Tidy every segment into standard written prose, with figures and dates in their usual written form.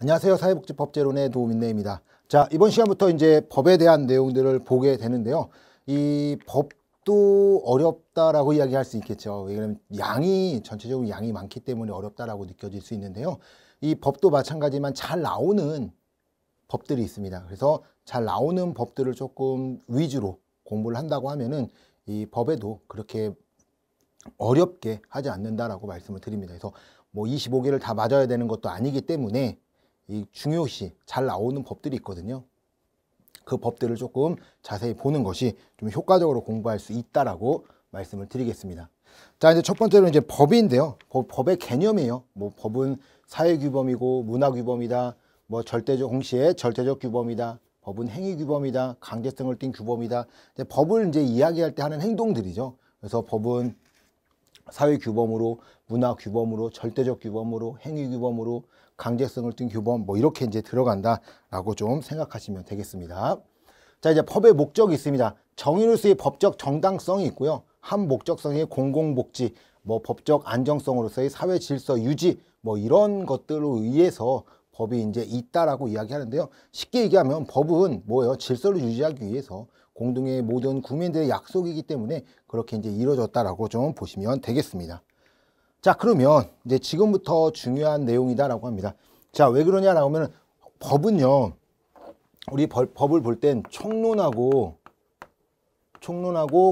안녕하세요. 사회복지법제론의 도우민네입니다. 자, 이번 시간부터 이제 법에 대한 내용들을 보게 되는데요. 이 법도 어렵다라고 이야기할 수 있겠죠. 왜냐하면 전체적으로 양이 많기 때문에 어렵다라고 느껴질 수 있는데요. 이 법도 마찬가지지만 잘 나오는 법들이 있습니다. 그래서 잘 나오는 법들을 조금 위주로 공부를 한다고 하면은 이 법에도 그렇게 어렵게 하지 않는다라고 말씀을 드립니다. 그래서 뭐 25개를 다 맞아야 되는 것도 아니기 때문에 이 중요시 잘 나오는 법들이 있거든요. 그 법들을 조금 자세히 보는 것이 좀 효과적으로 공부할 수 있다라고 말씀을 드리겠습니다. 자, 이제 첫 번째로 이제 법인데요. 법의 개념이에요. 뭐 법은 사회규범이고 문화규범이다. 뭐 동시에 절대적 규범이다. 법은 행위규범이다. 강제성을 띈 규범이다. 이제 법을 이제 이야기할 때 하는 행동들이죠. 그래서 법은 사회규범으로, 문화규범으로, 절대적 규범으로, 행위규범으로, 강제성을 띈 규범, 뭐 이렇게 이제 들어간다라고 좀 생각하시면 되겠습니다. 자, 이제 법의 목적이 있습니다. 정의로서의 법적 정당성이 있고요. 한 목적성의 공공복지, 뭐 법적 안정성으로서의 사회 질서 유지, 뭐 이런 것들로 의해서 법이 이제 있다라고 이야기하는데요. 쉽게 얘기하면 법은 뭐예요? 질서를 유지하기 위해서 공동의 모든 국민들의 약속이기 때문에 그렇게 이제 이루어졌다라고 좀 보시면 되겠습니다. 자, 그러면 이제 지금부터 중요한 내용이다라고 합니다. 자, 왜 그러냐라고 하면 법은요, 우리 법을 볼 땐 총론하고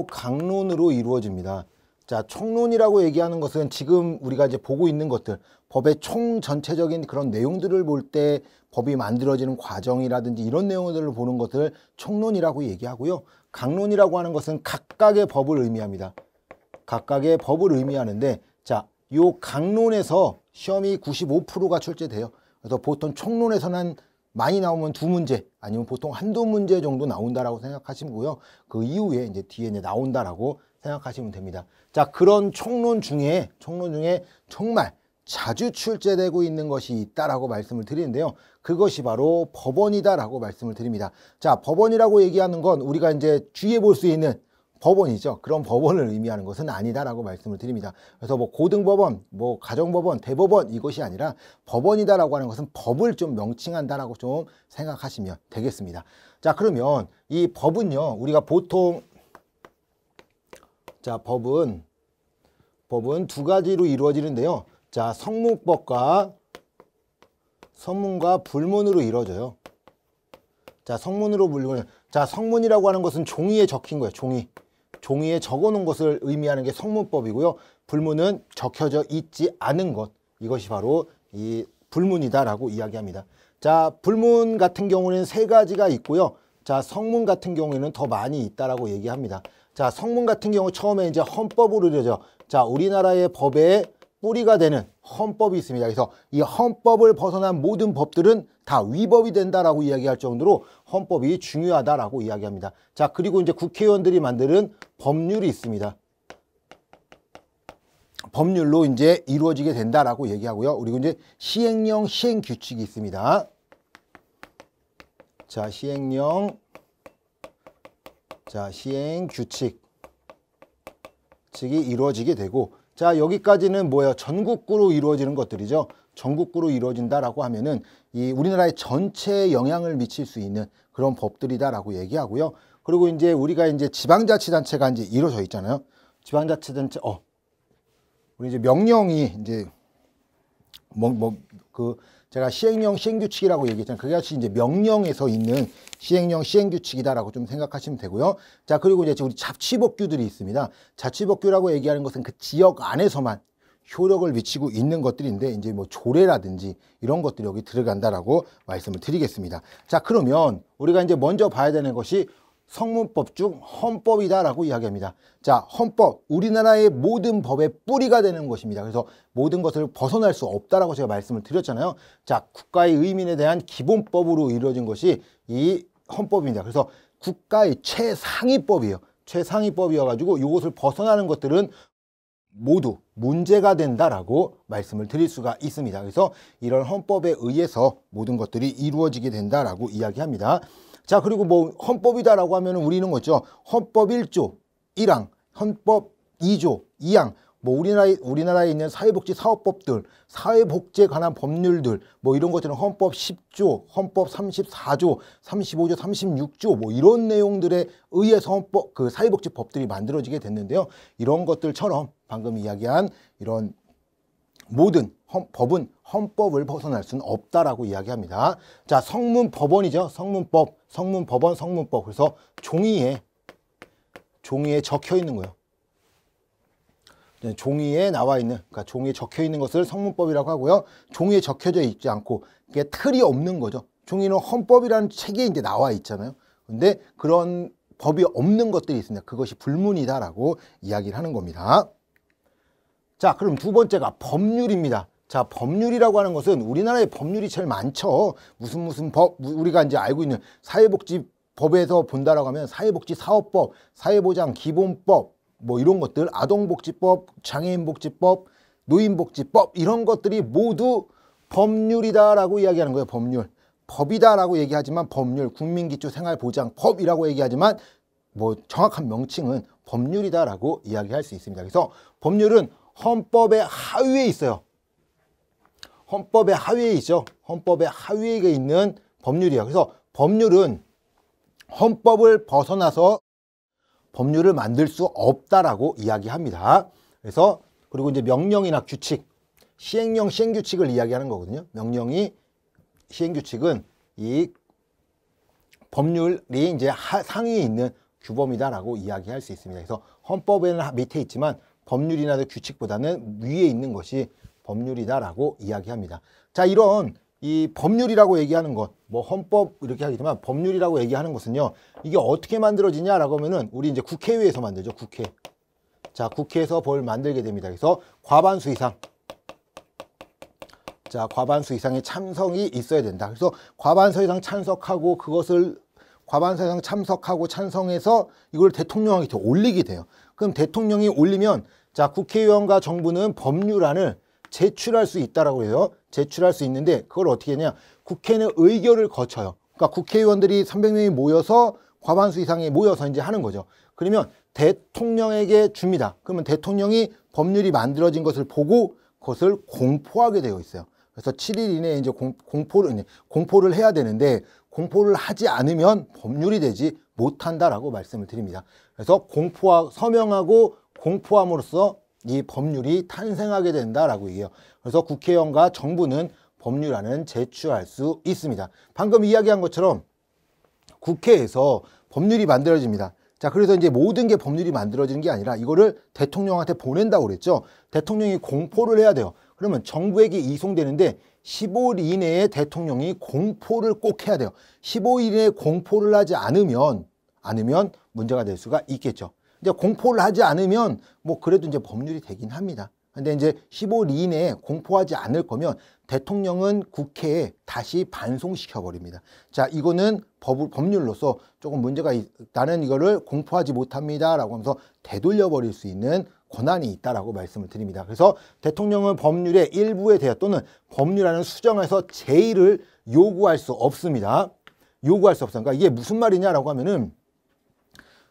강론으로 이루어집니다. 자, 총론이라고 얘기하는 것은 지금 우리가 이제 보고 있는 것들, 법의 총 전체적인 그런 내용들을 볼 때 법이 만들어지는 과정이라든지 이런 내용들을 보는 것을 총론이라고 얘기하고요. 강론이라고 하는 것은 각각의 법을 의미합니다. 각각의 법을 의미하는데, 자, 요 강론에서 시험이 95%가 출제돼요. 그래서 보통 총론에서는 많이 나오면 2문제, 아니면 보통 한두 문제 정도 나온다라고 생각하시고요. 그 이후에 이제 뒤에 이제 나온다라고 생각하시면 됩니다. 자, 그런 총론 중에 정말 자주 출제되고 있는 것이 있다라고 말씀을 드리는데요. 그것이 바로 법원이다라고 말씀을 드립니다. 자, 법원이라고 얘기하는 건 우리가 이제 주위에 볼 수 있는 법원이죠. 그런 법원을 의미하는 것은 아니다라고 말씀을 드립니다. 그래서 뭐 고등법원, 뭐 가정법원, 대법원 이것이 아니라 법원이다라고 하는 것은 법을 좀 명칭한다라고 좀 생각하시면 되겠습니다. 자, 그러면 이 법은요, 우리가 보통 자, 법은 두 가지로 이루어지는데요. 자, 성문과 불문으로 이루어져요. 자, 자, 성문이라고 하는 것은 종이에 적힌 거예요. 종이에 적어 놓은 것을 의미하는 게 성문법이고요. 불문은 적혀져 있지 않은 것. 이것이 바로 이 불문이다라고 이야기합니다. 자, 불문 같은 경우는 3가지가 있고요. 자, 성문 같은 경우에는 더 많이 있다라고 얘기합니다. 자, 성문 같은 경우 처음에 이제 헌법으로 이루어져. 자, 우리나라의 법의 뿌리가 되는 헌법이 있습니다. 그래서 이 헌법을 벗어난 모든 법들은 다 위법이 된다라고 이야기할 정도로 헌법이 중요하다라고 이야기합니다. 자, 그리고 이제 국회의원들이 만드는 법률이 있습니다. 법률로 이제 이루어지게 된다라고 얘기하고요. 그리고 이제 시행령, 시행규칙이 있습니다. 자, 시행규칙 이 이루어지게 되고, 자, 여기까지는 뭐예요? 전국구로 이루어지는 것들이죠. 전국구로 이루어진다라고 하면은 이 우리나라의 전체에 영향을 미칠 수 있는 그런 법들이다라고 얘기하고요. 그리고 이제 우리가 이제 지방자치단체가 이제 이루어져 있잖아요. 지방자치단체, 우리 이제 명령이 이제 제가 시행령, 시행규칙이라고 얘기했잖아요. 그게 같이 이제 명령에서 있는 시행령, 시행규칙이다라고 좀 생각하시면 되고요. 자, 그리고 이제 우리 자치법규들이 있습니다. 자치법규라고 얘기하는 것은 그 지역 안에서만 효력을 미치고 있는 것들인데, 이제 뭐 조례라든지 이런 것들이 여기 들어간다라고 말씀을 드리겠습니다. 자, 그러면 우리가 이제 먼저 봐야 되는 것이 성문법 중 헌법이다라고 이야기합니다. 자, 헌법, 우리나라의 모든 법의 뿌리가 되는 것입니다. 그래서 모든 것을 벗어날 수 없다라고 제가 말씀을 드렸잖아요. 자, 국가의 의민에 대한 기본법으로 이루어진 것이 이 헌법입니다. 그래서 국가의 최상위법이에요. 최상위법이어가지고 이것을 벗어나는 것들은 모두 문제가 된다라고 말씀을 드릴 수가 있습니다. 그래서 이런 헌법에 의해서 모든 것들이 이루어지게 된다라고 이야기합니다. 자, 그리고 뭐 헌법이다라고 하면 우리는 뭐죠? 헌법 1조 1항, 헌법 2조 2항, 뭐 우리나라에 있는 사회복지 사업법들, 사회복지에 관한 법률들, 뭐 이런 것들은 헌법 10조, 헌법 34조, 35조, 36조 뭐 이런 내용들에 의해서 헌법 그 사회복지법들이 만들어지게 됐는데요. 이런 것들처럼 방금 이야기한 이런 모든 법은 헌법을 벗어날 수는 없다라고 이야기합니다. 자, 성문법원이죠. 성문법, 성문법원, 성문법. 그래서 종이에 적혀 있는 거예요. 종이에 나와 있는, 그러니까 종이에 적혀 있는 것을 성문법이라고 하고요. 종이에 적혀져 있지 않고 이게 틀이 없는 거죠. 종이는 헌법이라는 책에 이제 나와 있잖아요. 근데 그런 법이 없는 것들이 있습니다. 그것이 불문이다라고 이야기를 하는 겁니다. 자, 그럼 두 번째가 법률입니다. 자, 법률이라고 하는 것은 우리나라의 법률이 제일 많죠. 무슨 법, 우리가 이제 알고 있는 사회복지법에서 본다라고 하면 사회복지사업법, 사회보장기본법, 뭐 이런 것들, 아동복지법, 장애인복지법, 노인복지법 이런 것들이 모두 법률이다라고 이야기하는 거예요. 법률. 법이다라고 얘기하지만 법률, 국민기초생활보장법이라고 얘기하지만 뭐 정확한 명칭은 법률이다라고 이야기할 수 있습니다. 그래서 법률은 헌법의 하위에 있어요. 헌법의 하위에 있죠. 헌법의 하위에 있는 법률이에요. 그래서 법률은 헌법을 벗어나서 법률을 만들 수 없다라고 이야기합니다. 그래서 그리고 이제 명령이나 규칙, 시행령, 시행규칙을 이야기하는 거거든요. 명령이 시행규칙은 이 법률이 이제 상위에 있는 규범이다라고 이야기할 수 있습니다. 그래서 헌법에는 밑에 있지만 법률이나 규칙보다는 위에 있는 것이 법률이다라고 이야기합니다. 자, 이런 이 법률이라고 얘기하는 것, 뭐 헌법 이렇게 하겠지만 법률이라고 얘기하는 것은요, 이게 어떻게 만들어지냐라고 하면은 우리 이제 국회의회에서 만들죠. 국회. 자, 국회에서 뭘 만들게 됩니다. 그래서 과반수 이상. 자, 과반수 이상의 참석이 있어야 된다. 그래서 과반수 이상 참석하고 과반수 이상 참석하고 찬성해서 이걸 대통령한테 올리게 돼요. 그럼 대통령이 올리면 자, 국회의원과 정부는 법률안을 제출할 수 있다라고 해요. 제출할 수 있는데 그걸 어떻게 하냐? 국회는 의결을 거쳐요. 그러니까 국회의원들이 300명이 모여서 과반수 이상이 모여서 이제 하는 거죠. 그러면 대통령에게 줍니다. 그러면 대통령이 법률이 만들어진 것을 보고 그것을 공포하게 되어 있어요. 그래서 7일 이내에 이제 공포를 해야 되는데 공포를 하지 않으면 법률이 되지 못한다라고 말씀을 드립니다. 그래서 서명하고 공포함으로써 이 법률이 탄생하게 된다라고 얘기해요. 그래서 국회의원과 정부는 법률안은 제출할 수 있습니다. 방금 이야기한 것처럼 국회에서 법률이 만들어집니다. 자, 그래서 이제 모든 게 법률이 만들어지는 게 아니라 이거를 대통령한테 보낸다고 그랬죠. 대통령이 공포를 해야 돼요. 그러면 정부에게 이송되는데 15일 이내에 대통령이 공포를 꼭 해야 돼요. 15일 이내에 공포를 하지 않으면 문제가 될 수가 있겠죠. 이제 공포를 하지 않으면 뭐 그래도 이제 법률이 되긴 합니다. 근데 이제 15일 이내에 공포하지 않을 거면 대통령은 국회에 다시 반송시켜 버립니다. 자, 이거는 법률로서 조금 문제가 나는 이거를 공포하지 못합니다라고 하면서 되돌려 버릴 수 있는 권한이 있다라고 말씀을 드립니다. 그래서 대통령은 법률의 일부에 대해 또는 법률안을 수정해서 제의를 요구할 수 없습니다. 요구할 수 없어요. 그러니까 이게 무슨 말이냐라고 하면은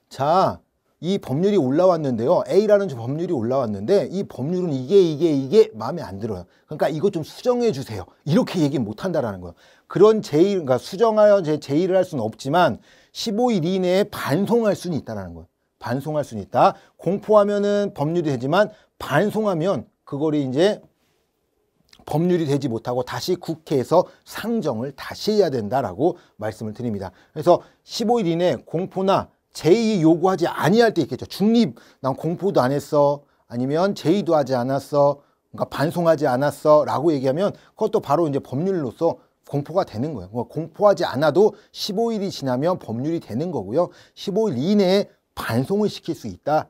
자, 이 법률이 올라왔는데요. A라는 법률이 올라왔는데 이 법률은 이게 마음에 안 들어요. 그러니까 이거 좀 수정해 주세요. 이렇게 얘기 못 한다라는 거예요. 그런 제의, 그러니까 수정하여 제의를 할 수는 없지만 15일 이내에 반송할 수는 있다라는 거예요. 반송할 수는 있다. 공포하면은 법률이 되지만 반송하면 그거를 이제 법률이 되지 못하고 다시 국회에서 상정을 다시 해야 된다라고 말씀을 드립니다. 그래서 15일 이내에 공포나 제의 요구하지 아니할 때 있겠죠. 난 공포도 안 했어. 아니면 제의도 하지 않았어. 그러니까 반송하지 않았어. 라고 얘기하면 그것도 바로 이제 법률로서 공포가 되는 거예요. 공포하지 않아도 15일이 지나면 법률이 되는 거고요. 15일 이내에 반송을 시킬 수 있다.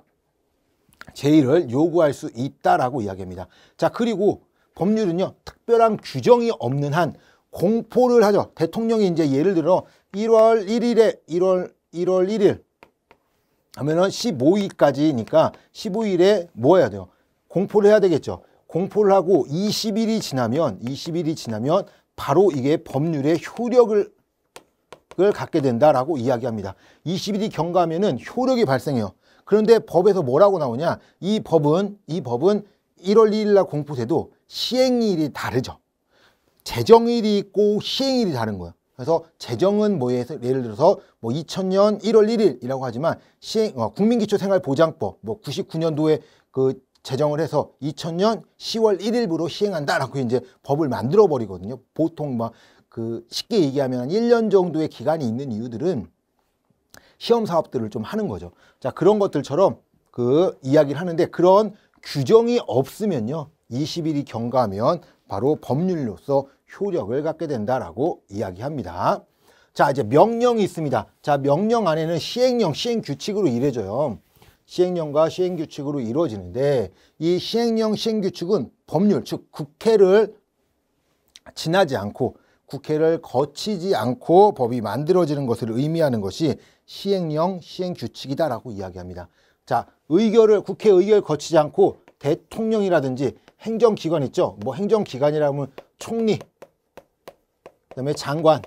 제의를 요구할 수 있다라고 이야기합니다. 자, 그리고 법률은요, 특별한 규정이 없는 한 공포를 하죠. 대통령이 이제 예를 들어 1월 1일 하면은 15일까지니까 15일에 뭐 해야 돼요? 공포를 해야 되겠죠. 공포를 하고 20일이 지나면 바로 이게 법률의 효력을 갖게 된다라고 이야기합니다. 20일이 경과하면은 효력이 발생해요. 그런데 법에서 뭐라고 나오냐? 이 법은 1월 1일 날 공포돼도 시행일이 다르죠. 제정일이 있고 시행일이 다른 거예요. 그래서 제정은 뭐에서 예를 들어서 뭐 2000년 1월 1일이라고 하지만 국민기초생활보장법 뭐 99년도에 그 제정을 해서 2000년 10월 1일부로 시행한다라고 이제 법을 만들어 버리거든요. 보통 막 그 쉽게 얘기하면 한 1년 정도의 기간이 있는 이유들은 시험 사업들을 좀 하는 거죠. 자, 그런 것들처럼 그 이야기를 하는데 그런 규정이 없으면요. 20일이 경과하면 바로 법률로서 효력을 갖게 된다라고 이야기합니다. 자, 이제 명령이 있습니다. 자, 명령 안에는 시행령, 시행규칙으로 이루어져요. 시행령과 시행규칙으로 이루어지는데 이 시행령, 시행규칙은 법률, 즉 국회를 지나지 않고 국회를 거치지 않고 법이 만들어지는 것을 의미하는 것이 시행령, 시행규칙이다라고 이야기합니다. 자, 국회 의결을 거치지 않고 대통령이라든지 행정기관 있죠. 뭐 행정기관이라면 총리, 그다음에 장관,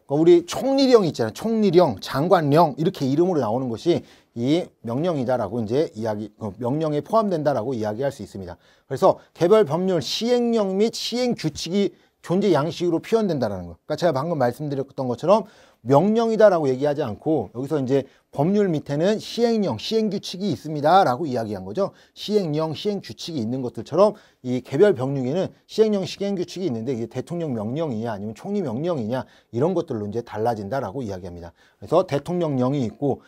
우리 총리령 있잖아요. 총리령, 장관령 이렇게 이름으로 나오는 것이 이 명령이다라고 이제 명령에 포함된다라고 이야기할 수 있습니다. 그래서 개별 법률 시행령 및 시행규칙이 존재 양식으로 표현된다라는 거. 그러니까 제가 방금 말씀드렸던 것처럼 명령이다라고 얘기하지 않고 여기서 이제 법률 밑에는 시행령, 시행규칙이 있습니다라고 이야기한 거죠. 시행령, 시행규칙이 있는 것들처럼 이 개별 법률에는 시행령, 시행규칙이 있는데 이게 대통령 명령이냐 아니면 총리 명령이냐 이런 것들로 이제 달라진다라고 이야기합니다. 그래서 대통령령이 있고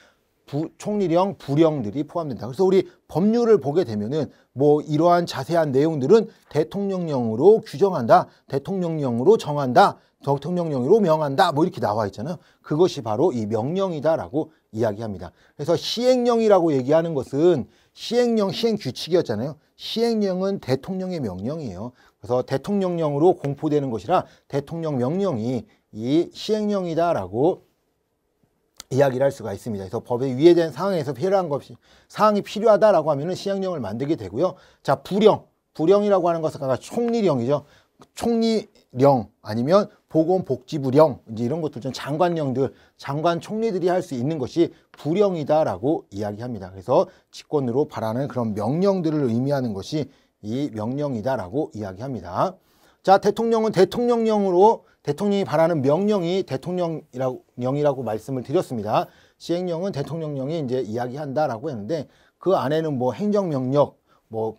총리령, 부령들이 포함된다. 그래서 우리 법률을 보게 되면은 뭐 이러한 자세한 내용들은 대통령령으로 규정한다, 대통령령으로 정한다, 대통령령으로 명한다 뭐 이렇게 나와 있잖아요. 그것이 바로 이 명령이다라고 이야기합니다. 그래서 시행령이라고 얘기하는 것은 시행령, 시행규칙이었잖아요. 시행령은 대통령의 명령이에요. 그래서 대통령령으로 공포되는 것이라 대통령 명령이 이 시행령이다라고 이야기를 할 수가 있습니다. 그래서 법에 위배된 상황에서 필요한 것이 사항이 필요하다라고 하면은 시행령을 만들게 되고요. 자, 부령이라고 하는 것은 아까 총리령이죠. 총리령 아니면 보건복지부령 이제 이런 것들 좀 장관령들, 장관 총리들이 할 수 있는 것이 부령이다라고 이야기합니다. 그래서 직권으로 발하는 그런 명령들을 의미하는 것이 이 명령이다라고 이야기합니다. 자, 대통령은 대통령령으로 대통령이 발하는 명령이 대통령령이라고 말씀을 드렸습니다. 시행령은 대통령령이 이제 이야기한다라고 했는데 그 안에는 뭐 행정명령, 뭐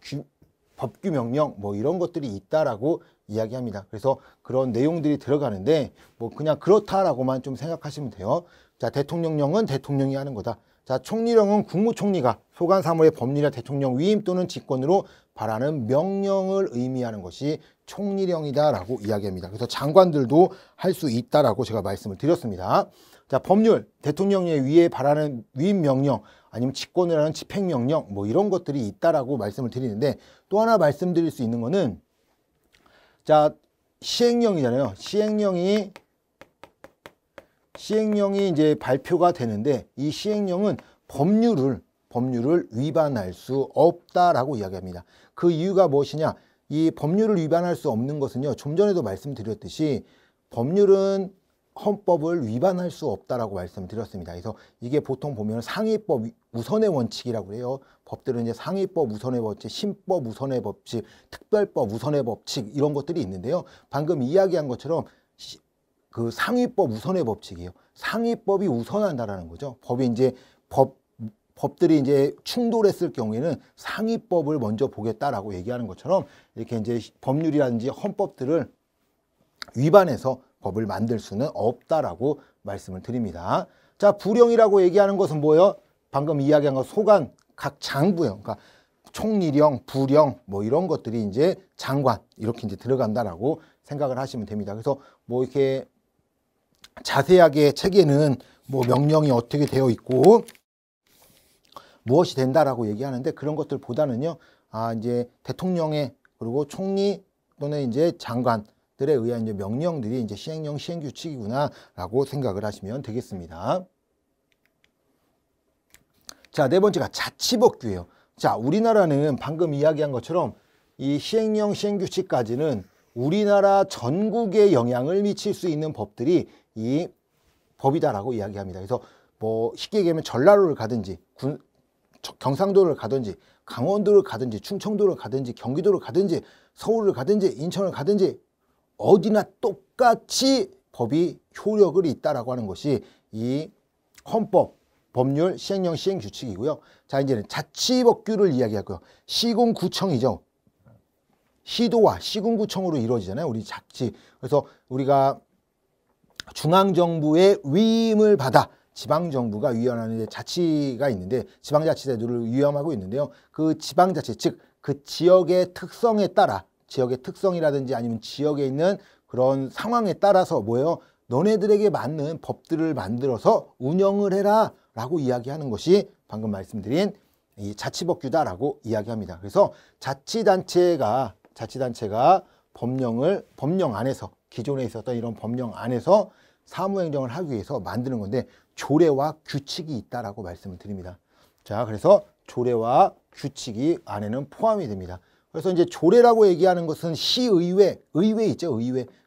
법규명령 뭐 이런 것들이 있다라고 이야기합니다. 그래서 그런 내용들이 들어가는데 뭐 그냥 그렇다라고만 좀 생각하시면 돼요. 자, 대통령령은 대통령이 하는 거다. 자, 총리령은 국무총리가 소관사무의 법률이나 대통령 위임 또는 직권으로 발하는 명령을 의미하는 것이 총리령이다라고 이야기합니다. 그래서 장관들도 할 수 있다라고 제가 말씀을 드렸습니다. 자, 법률, 대통령에 위에 발하는 위임 명령 아니면 직권을 하는 집행명령 뭐 이런 것들이 있다라고 말씀을 드리는데 또 하나 말씀드릴 수 있는 거는 자, 시행령이잖아요. 시행령이 이제 발표가 되는데 이 시행령은 법률을 위반할 수 없다라고 이야기합니다. 그 이유가 무엇이냐? 이 법률을 위반할 수 없는 것은요. 좀 전에도 말씀드렸듯이 법률은 헌법을 위반할 수 없다라고 말씀드렸습니다. 그래서 이게 보통 보면 상위법 우선의 원칙이라고 해요. 법들은 이제 상위법 우선의 법칙, 신법 우선의 법칙, 특별법 우선의 법칙 이런 것들이 있는데요. 방금 이야기한 것처럼 그 상위법 우선의 법칙이에요. 상위법이 우선한다라는 거죠. 법이 이제 법들이 이제 충돌했을 경우에는 상위법을 먼저 보겠다라고 얘기하는 것처럼 이렇게 이제 법률이라든지 헌법들을 위반해서 법을 만들 수는 없다라고 말씀을 드립니다. 자, 부령이라고 얘기하는 것은 뭐예요? 방금 이야기한 것 소관 각 장부요. 그러니까 총리령, 부령 뭐 이런 것들이 이제 장관 이렇게 이제 들어간다라고 생각을 하시면 됩니다. 그래서 뭐 이렇게 자세하게 책에는 뭐 명령이 어떻게 되어 있고 무엇이 된다라고 얘기하는데 그런 것들보다는요. 이제 대통령의 그리고 총리 또는 이제 장관들에 의한 이제 명령들이 이제 시행령, 시행규칙이구나라고 생각을 하시면 되겠습니다. 자, 네 번째가 자치법규예요. 자, 우리나라는 방금 이야기한 것처럼 이 시행령, 시행규칙까지는 우리나라 전국에 영향을 미칠 수 있는 법들이 이 법이다라고 이야기합니다. 그래서 뭐 쉽게 얘기하면 전라도를 가든지 경상도를 가든지 강원도를 가든지 충청도를 가든지 경기도를 가든지 서울을 가든지 인천을 가든지 어디나 똑같이 법이 효력을 있다라고 하는 것이 이 헌법, 법률, 시행령, 시행규칙이고요. 자, 이제는 자치법규를 이야기하고요. 시군구청이죠. 시도와 시군구청으로 이루어지잖아요. 우리 자치. 그래서 우리가 중앙정부의 위임을 받아 지방정부가 위원하는 자치가 있는데 지방자치제도를 위임하고 있는데요. 그 지방자치, 즉 그 지역의 특성에 따라 지역의 특성이라든지 아니면 지역에 있는 그런 상황에 따라서 뭐예요? 너네들에게 맞는 법들을 만들어서 운영을 해라 라고 이야기하는 것이 방금 말씀드린 이 자치법규다라고 이야기합니다. 그래서 자치단체가 법령 안에서 기존에 있었던 이런 법령 안에서 사무행정을 하기 위해서 만드는 건데 조례와 규칙이 있다라고 말씀을 드립니다. 자, 그래서 조례와 규칙이 안에는 포함이 됩니다. 그래서 이제 조례라고 얘기하는 것은 시의회, 의회 있죠,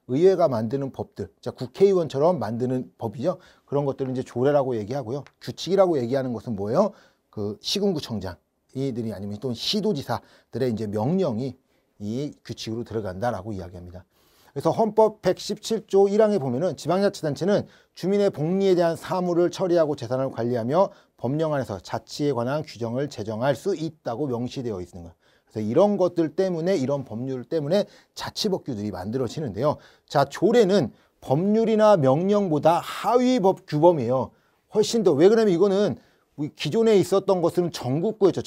의회가 만드는 법들, 자, 국회의원처럼 만드는 법이죠. 그런 것들을 이제 조례라고 얘기하고요. 규칙이라고 얘기하는 것은 뭐예요? 그 시군구청장 이들이 아니면 또 시도지사들의 이제 명령이 이 규칙으로 들어간다라고 이야기합니다. 그래서 헌법 117조 1항에 보면은 지방자치단체는 주민의 복리에 대한 사무를 처리하고 재산을 관리하며 법령 안에서 자치에 관한 규정을 제정할 수 있다고 명시되어 있는 거예요. 그래서 이런 것들 때문에 이런 법률 때문에 자치법규들이 만들어지는데요. 자, 조례는 법률이나 명령보다 하위 법 규범이에요. 훨씬 더. 왜 그러냐면 이거는 기존에 있었던 것은 전국구였죠.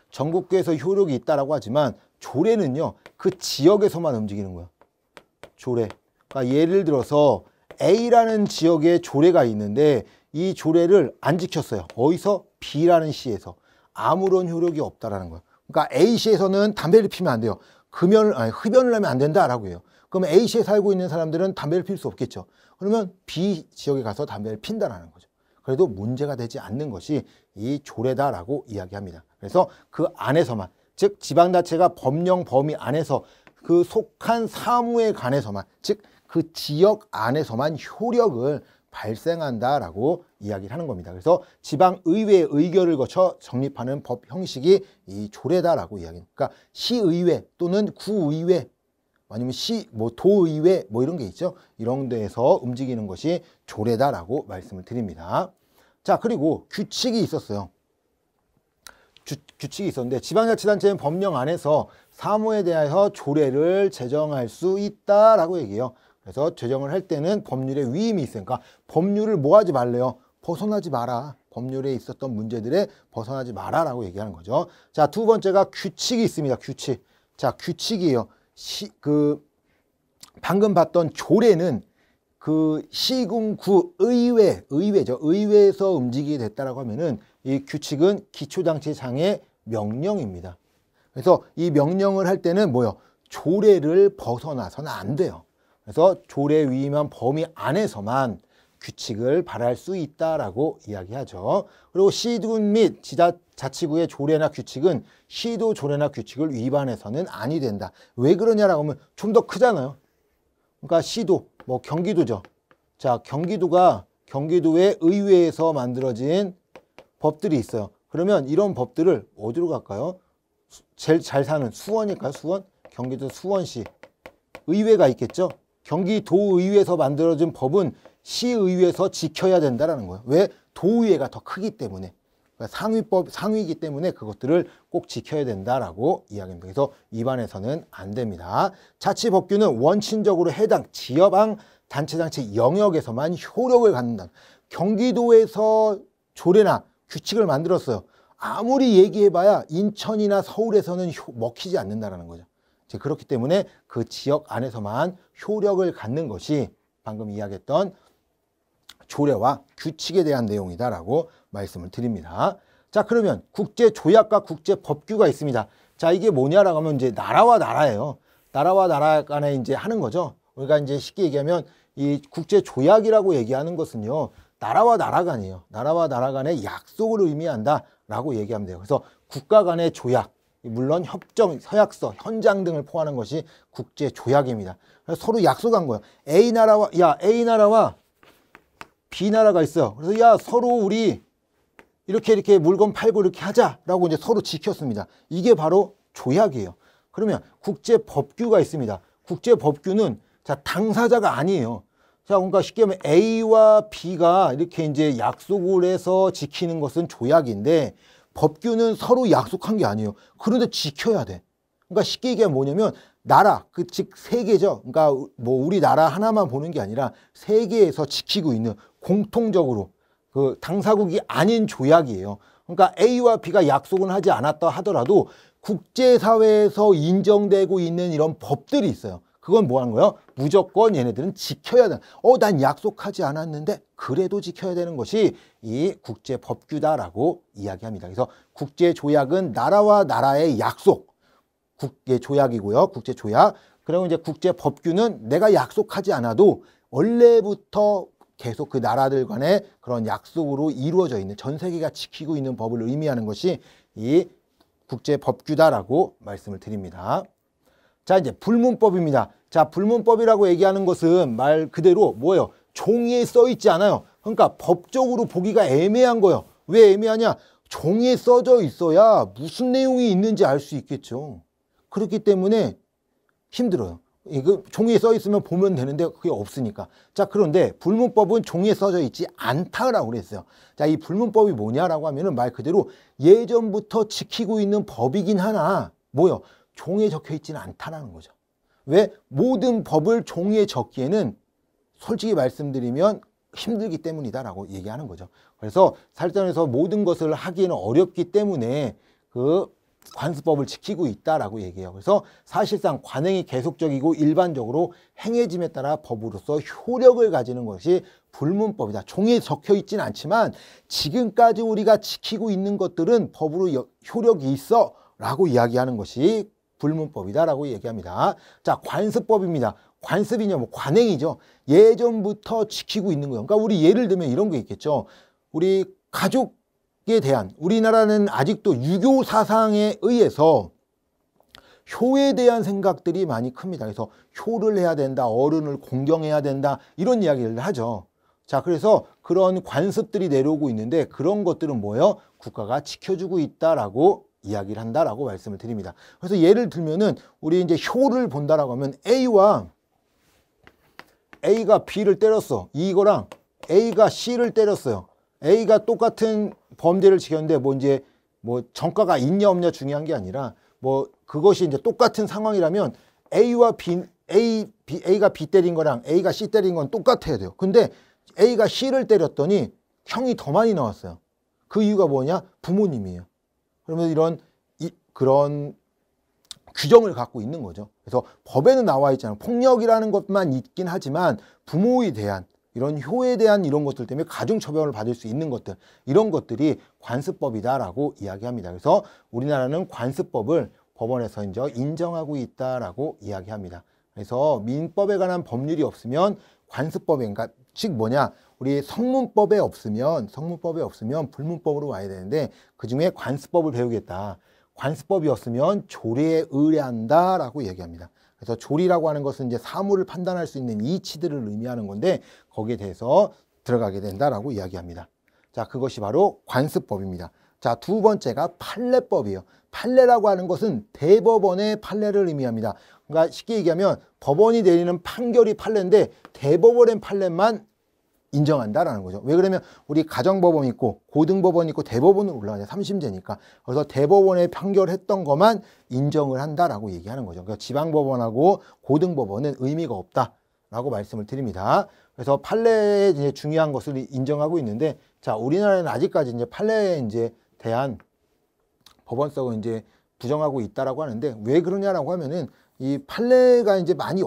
전국구에서 효력이 있다라고 하지만 조례는요. 그 지역에서만 움직이는 거야. 조례. 그러니까 예를 들어서 A라는 지역에 조례가 있는데 이 조례를 안 지켰어요. 어디서? B라는 시에서. 아무런 효력이 없다라는 거예요. 그러니까 A시에서는 담배를 피면 안 돼요. 흡연을 하면 안 된다라고 해요. 그러면 A시에 살고 있는 사람들은 담배를 필 수 없겠죠. 그러면 B 지역에 가서 담배를 핀다라는 거죠. 그래도 문제가 되지 않는 것이 이 조례다라고 이야기합니다. 그래서 그 안에서만, 즉 지방자치가 법령 범위 안에서 그 속한 사무에 관해서만, 즉 그 지역 안에서만 효력을 발생한다라고 이야기를 하는 겁니다. 그래서 지방의회의 의결을 거쳐 정립하는 법 형식이 이 조례다라고 이야기합니다. 그러니까 시의회 또는 구의회 아니면 도의회 이런 게 있죠. 이런 데에서 움직이는 것이 조례다라고 말씀을 드립니다. 자, 그리고 규칙이 있었어요. 규칙이 있었는데 지방자치단체는 법령 안에서 사무에 대해서 조례를 제정할 수 있다라고 얘기해요. 그래서 제정을 할 때는 법률의 위임이 있으니까 법률을 뭐 하지 말래요? 벗어나지 마라. 법률에 있었던 문제들에 벗어나지 마라라고 얘기하는 거죠. 자, 두 번째가 규칙이 있습니다. 규칙. 자, 규칙이에요. 방금 봤던 조례는 그 시군구 의회죠. 의회에서 움직이게 됐다라고 하면은 이 규칙은 기초장치장의 명령입니다. 그래서 이 명령을 할 때는 뭐요? 조례를 벗어나서는 안 돼요. 그래서 조례 위임한 범위 안에서만 규칙을 발할 수 있다라고 이야기하죠. 그리고 시군 및 자치구의 조례나 규칙은 시도 조례나 규칙을 위반해서는 아니 된다. 왜 그러냐라고 하면 좀 더 크잖아요. 그러니까 시도, 경기도죠. 자, 경기도의 의회에서 만들어진 법들이 있어요. 그러면 이런 법들을 어디로 갈까요? 제일 잘 사는 수원일까요? 수원? 경기도 수원시 의회가 있겠죠. 경기도의회에서 만들어진 법은 시의회에서 지켜야 된다라는 거예요. 왜? 도의회가 더 크기 때문에. 그러니까 상위이기 때문에 그것들을 꼭 지켜야 된다라고 이야기합니다. 그래서 위반해서는 안 됩니다. 자치법규는 원칙적으로 해당 지방 단체장치 영역에서만 효력을 갖는다. 경기도에서 조례나 규칙을 만들었어요. 아무리 얘기해봐야 인천이나 서울에서는 먹히지 않는다라는 거죠. 그렇기 때문에 그 지역 안에서만 효력을 갖는 것이 방금 이야기했던 조례와 규칙에 대한 내용이다라고 말씀을 드립니다. 자, 그러면 국제조약과 국제법규가 있습니다. 자, 이게 뭐냐라고 하면 이제 나라와 나라예요. 나라와 나라 간에 이제 하는 거죠. 우리가 이제 쉽게 얘기하면 이 국제조약이라고 얘기하는 것은요, 나라와 나라 간이에요. 나라와 나라 간의 약속을 의미한다라고 얘기하면 돼요. 그래서 국가 간의 조약, 물론 협정, 서약서, 현장 등을 포함하는 것이 국제조약입니다. 그래서 서로 약속한 거예요. A 나라와 B 나라가 있어요. 그래서 야, 서로 우리 이렇게 물건 팔고 이렇게 하자라고 이제 서로 지켰습니다. 이게 바로 조약이에요. 그러면 국제법규가 있습니다. 국제법규는 자, 당사자가 아니에요. 자, 그러니까 쉽게 하면 A와 B가 이렇게 이제 약속을 해서 지키는 것은 조약인데 법규는 서로 약속한 게 아니에요. 그런데 지켜야 돼. 그러니까 쉽게 얘기하면 뭐냐면 나라, 즉 세계죠. 그러니까 뭐 우리나라 하나만 보는 게 아니라 세계에서 지키고 있는 공통적으로 그 당사국이 아닌 조약이에요. 그러니까 A와 B가 약속은 하지 않았다 하더라도 국제사회에서 인정되고 있는 이런 법들이 있어요. 그건 뭐 하는 거예요? 무조건 얘네들은 지켜야 돼. 난 약속하지 않았는데 그래도 지켜야 되는 것이 이 국제법규다라고 이야기합니다. 그래서 국제조약은 나라와 나라의 약속, 국제조약이고요. 국제조약. 그리고 이제 국제법규는 내가 약속하지 않아도 원래부터 계속 그 나라들 간의 그런 약속으로 이루어져 있는, 전 세계가 지키고 있는 법을 의미하는 것이 이 국제법규다라고 말씀을 드립니다. 자, 이제 불문법입니다. 자, 불문법이라고 얘기하는 것은 말 그대로 뭐예요? 종이에 써 있지 않아요. 그러니까 법적으로 보기가 애매한 거예요. 왜 애매하냐? 종이에 써져 있어야 무슨 내용이 있는지 알 수 있겠죠. 그렇기 때문에 힘들어요. 이거 종이에 써 있으면 보면 되는데 그게 없으니까. 자, 그런데 불문법은 종이에 써져 있지 않다라고 그랬어요. 자, 이 불문법이 뭐냐라고 하면은 말 그대로 예전부터 지키고 있는 법이긴 하나 뭐요? 종이에 적혀 있지는 않다라는 거죠. 왜? 모든 법을 종이에 적기에는 솔직히 말씀드리면 힘들기 때문이다라고 얘기하는 거죠. 그래서 살전에서 모든 것을 하기에는 어렵기 때문에 그 관습법을 지키고 있다라고 얘기해요. 그래서 사실상 관행이 계속적이고 일반적으로 행해짐에 따라 법으로서 효력을 가지는 것이 불문법이다. 종이에 적혀 있지는 않지만 지금까지 우리가 지키고 있는 것들은 법으로 효력이 있어 라고 이야기하는 것이 불문법이다라고 얘기합니다. 자, 관습법입니다. 관습이냐 뭐 관행이죠. 예전부터 지키고 있는 거예요. 그러니까 우리 예를 들면 이런 게 있겠죠. 우리 가족에 대한, 우리나라는 아직도 유교 사상에 의해서 효에 대한 생각들이 많이 큽니다. 그래서 효를 해야 된다, 어른을 공경해야 된다, 이런 이야기를 하죠. 자, 그래서 그런 관습들이 내려오고 있는데 그런 것들은 뭐예요? 국가가 지켜주고 있다라고 이야기를 한다라고 말씀을 드립니다. 그래서 예를 들면은 우리 이제 효를 본다라고 하면 A가 B를 때렸어. 이거랑 A가 C를 때렸어요. A가 똑같은 범죄를 지켰는데 뭐 전과가 있냐 없냐 중요한 게 아니라 뭐 그것이 이제 똑같은 상황이라면 A가 B 때린 거랑 A가 C 때린 건 똑같아야 돼요. 근데 A가 C를 때렸더니 형이 더 많이 나왔어요. 그 이유가 뭐냐? 부모님이에요. 그러면 그런 규정을 갖고 있는 거죠. 그래서 법에는 나와 있잖아요. 폭력이라는 것만 있긴 하지만 부모에 대한 이런 효에 대한 이런 것들 때문에 가중처벌을 받을 수 있는 것들, 이런 것들이 관습법이다라고 이야기합니다. 그래서 우리나라는 관습법을 법원에서 이제 인정하고 있다라고 이야기합니다. 그래서 민법에 관한 법률이 없으면 관습법에, 그러니까 즉 뭐냐, 우리 성문법에 없으면 불문법으로 와야 되는데 그중에 관습법을 배우겠다. 관습법이 없으면 조례에 의뢰한다라고 얘기합니다. 그래서 조리라고 하는 것은 이제 사물을 판단할 수 있는 이치들을 의미하는 건데 거기에 대해서 들어가게 된다라고 이야기합니다. 자, 그것이 바로 관습법입니다. 자, 두 번째가 판례법이에요. 판례라고 하는 것은 대법원의 판례를 의미합니다. 그러니까 쉽게 얘기하면 법원이 내리는 판결이 판례인데 대법원의 판례만 인정한다라는 거죠. 왜 그러면 우리 가정법원 있고 고등법원 있고 대법원으로 올라가냐, 3심제니까. 그래서 대법원에 판결했던 것만 인정을 한다라고 얘기하는 거죠. 그러니까 지방법원하고 고등법원은 의미가 없다라고 말씀을 드립니다. 그래서 판례에 이제 중요한 것을 인정하고 있는데, 자, 우리나라는 아직까지 이제 판례에 이제 대한 법원성을 이제 부정하고 있다라고 하는데 왜 그러냐라고 하면은 이 판례가 이제 많이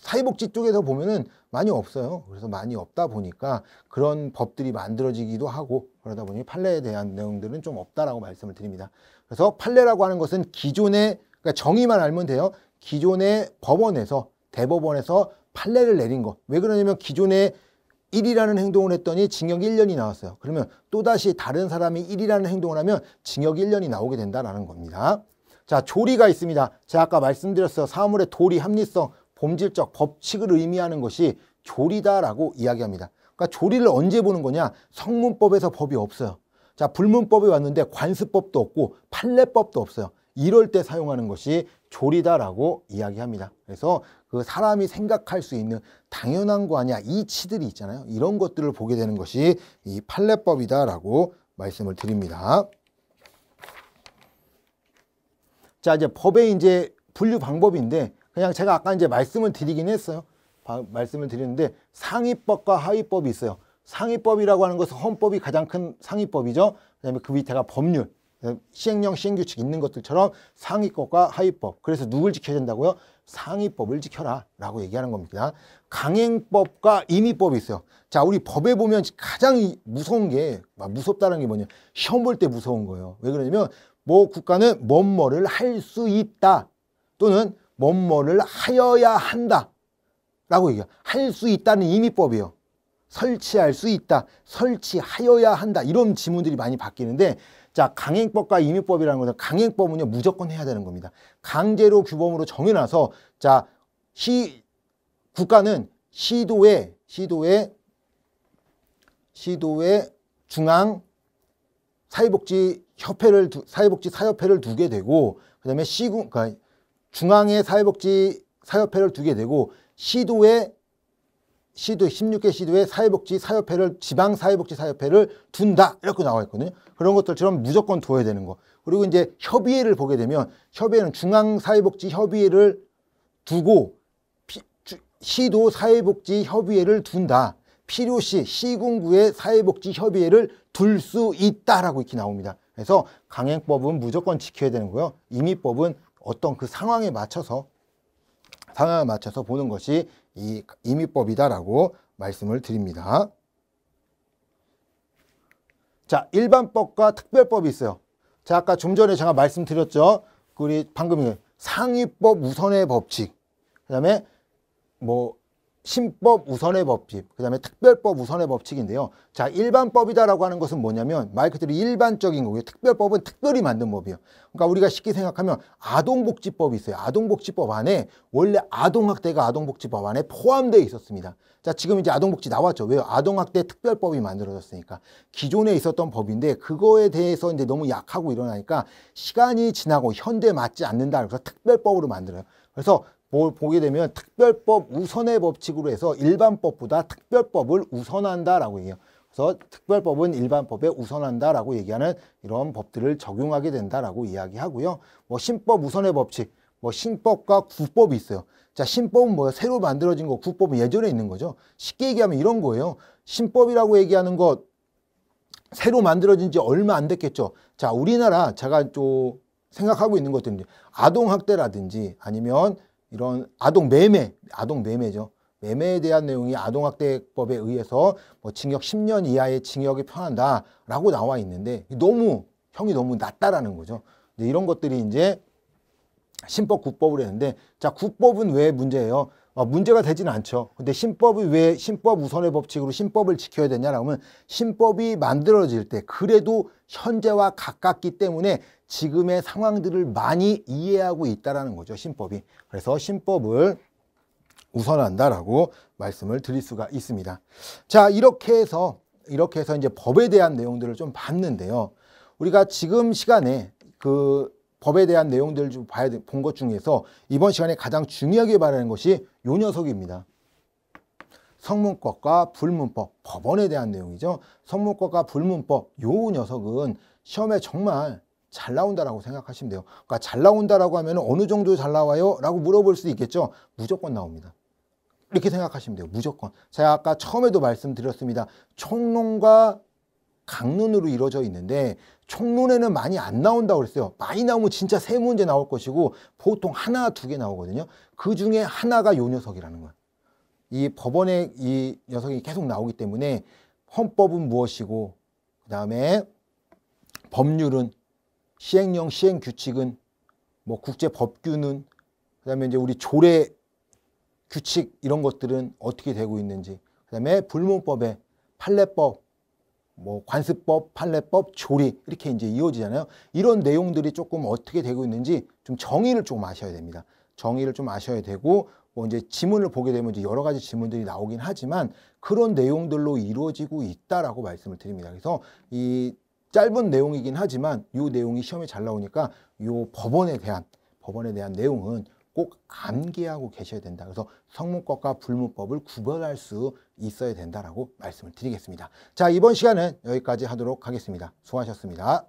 사회복지 쪽에서 보면은 많이 없어요. 그래서 많이 없다 보니까 그런 법들이 만들어지기도 하고 그러다 보니 판례에 대한 내용들은 좀 없다라고 말씀을 드립니다. 그래서 판례라고 하는 것은 기존의, 그러니까 정의만 알면 돼요. 기존의 법원에서, 대법원에서 판례를 내린 거. 왜 그러냐면 기존에 1이라는 행동을 했더니 징역 1년이 나왔어요. 그러면 또다시 다른 사람이 1이라는 행동을 하면 징역 1년이 나오게 된다는 겁니다. 자, 조리가 있습니다. 제가 아까 말씀드렸어요. 사물의 도리, 합리성, 본질적, 법칙을 의미하는 것이 조리다라고 이야기합니다. 그러니까 조리를 언제 보는 거냐? 성문법에서 법이 없어요. 자, 불문법이 왔는데 관습법도 없고 판례법도 없어요. 이럴 때 사용하는 것이 조리다라고 이야기합니다. 그래서 그 사람이 생각할 수 있는 당연한 거 아니야, 이치들이 있잖아요. 이런 것들을 보게 되는 것이 이 판례법이다라고 말씀을 드립니다. 자, 이제 법의 이제 분류 방법인데 그냥 제가 아까 이제 말씀을 드리긴 했어요. 말씀을 드리는데 상위법과 하위법이 있어요. 상위법이라고 하는 것은 헌법이 가장 큰 상위법이죠. 그다음에 그 밑에가 법률, 시행령, 시행규칙 있는 것들처럼 상위법과 하위법. 그래서 누굴 지켜야 된다고요? 상위법을 지켜라 라고 얘기하는 겁니다. 강행법과 임의법이 있어요. 자, 우리 법에 보면 가장 무서운 게, 무섭다는 게 뭐냐, 시험 볼 때 무서운 거예요. 왜 그러냐면 뭐 국가는 뭐뭐를 할 수 있다 또는 뭐뭐를 하여야 한다 라고 얘기해요. 할 수 있다는 임의법이에요. 설치할 수 있다, 설치하여야 한다, 이런 지문들이 많이 바뀌는데, 자, 강행법과 임의법이라는 것은, 강행법은요 무조건 해야 되는 겁니다. 강제로 규범으로 정해놔서, 자, 국가는 시도에 중앙 사회복지 사협회를 두게 되고, 그다음에 그러니까 중앙에 사회복지 사협회를 두게 되고, 시도에 16개 시도에 지방 사회복지 사협회를 둔다 이렇게 나와 있거든요. 그런 것들처럼 무조건 둬야 되는 거. 그리고 이제 협의회를 보게 되면, 협의회는 중앙 사회복지 협의회를 두고 시도 사회복지 협의회를 둔다. 필요시 시군구의 사회복지 협의회를 둘 수 있다라고 이렇게 나옵니다. 그래서 강행법은 무조건 지켜야 되는 거고요. 임의법은 어떤 그 상황에 맞춰서 보는 것이 이 임의법이다라고 말씀을 드립니다. 자, 일반법과 특별법이 있어요. 자, 아까 좀 전에 제가 말씀드렸죠. 우리 방금 상위법 우선의 법칙, 그다음에 뭐 신법 우선의 법칙, 그다음에 특별법 우선의 법칙인데요. 자, 일반법이다라고 하는 것은 뭐냐면 말 그대로 일반적인 거고요. 특별법은 특별히 만든 법이에요. 그러니까 우리가 쉽게 생각하면 아동복지법이 있어요. 아동복지법 안에 원래 아동학대가 아동복지법 안에 포함되어 있었습니다. 자, 지금 이제 아동복지 나왔죠. 왜요? 아동학대 특별법이 만들어졌으니까. 기존에 있었던 법인데 그거에 대해서 이제 너무 약하고 이러니까 시간이 지나고 현대에 맞지 않는다. 그래서 특별법으로 만들어요. 그래서 보게 되면 특별법 우선의 법칙으로 해서 일반법보다 특별법을 우선한다라고 얘기해요. 그래서 특별법은 일반법에 우선한다라고 얘기하는 이런 법들을 적용하게 된다라고 이야기하고요. 뭐 신법 우선의 법칙, 뭐 신법과 구법이 있어요. 자, 신법은 뭐예요? 새로 만들어진 거, 구법은 예전에 있는 거죠. 쉽게 얘기하면 이런 거예요. 신법이라고 얘기하는 것 새로 만들어진 지 얼마 안 됐겠죠. 자, 우리나라 제가 좀 생각하고 있는 것들은 아동학대라든지 아니면 이런 아동매매죠. 매매에 대한 내용이 아동학대법에 의해서 뭐 징역 10년 이하의 징역이 편한다라고 나와 있는데 형이 너무 낮다라는 거죠. 근데 이런 것들이 이제 신법, 구법을 했는데, 자, 구법은 왜 문제예요? 문제가 되지는 않죠. 근데 신법이 왜 신법 우선의 법칙으로 신법을 지켜야 되냐라고 하면, 신법이 만들어질 때 그래도 현재와 가깝기 때문에 지금의 상황들을 많이 이해하고 있다라는 거죠, 신법이. 그래서 신법을 우선한다라고 말씀을 드릴 수가 있습니다. 자, 이렇게 해서 이제 법에 대한 내용들을 좀 봤는데요. 우리가 지금 시간에 그 법에 대한 내용들을 좀 본 것 중에서 이번 시간에 가장 중요하게 말하는 것이 요 녀석입니다. 성문법과 불문법, 법원에 대한 내용이죠. 성문법과 불문법, 요 녀석은 시험에 정말 잘 나온다라고 생각하시면 돼요. 그러니까 잘 나온다라고 하면 어느 정도 잘 나와요? 라고 물어볼 수도 있겠죠. 무조건 나옵니다. 이렇게 생각하시면 돼요. 무조건. 제가 아까 처음에도 말씀드렸습니다. 총론과 강론으로 이루어져 있는데 총론에는 많이 안 나온다고 그랬어요. 많이 나오면 진짜 3문제 나올 것이고 보통 하나, 2개 나오거든요. 그 중에 하나가 요 녀석이라는 거예요. 이 법원에 이 녀석이 계속 나오기 때문에 헌법은 무엇이고, 그 다음에 법률은, 시행령, 시행규칙은, 뭐 국제법규는, 그 다음에 이제 우리 조례 규칙 이런 것들은 어떻게 되고 있는지, 그 다음에 불문법의 판례법, 뭐 관습법, 판례법, 조리 이렇게 이제 이어지잖아요. 이런 내용들이 조금 어떻게 되고 있는지 좀 정의를 좀 아셔야 됩니다. 정의를 좀 아셔야 되고, 뭐 이제 지문을 보게 되면 이제 여러 가지 지문들이 나오긴 하지만 그런 내용들로 이루어지고 있다라고 말씀을 드립니다. 그래서 이 짧은 내용이긴 하지만 이 내용이 시험에 잘 나오니까 이 법원에 대한 내용은 꼭 암기하고 계셔야 된다. 그래서 성문법과 불문법을 구별할 수 있어야 된다라고 말씀을 드리겠습니다. 자, 이번 시간은 여기까지 하도록 하겠습니다. 수고하셨습니다.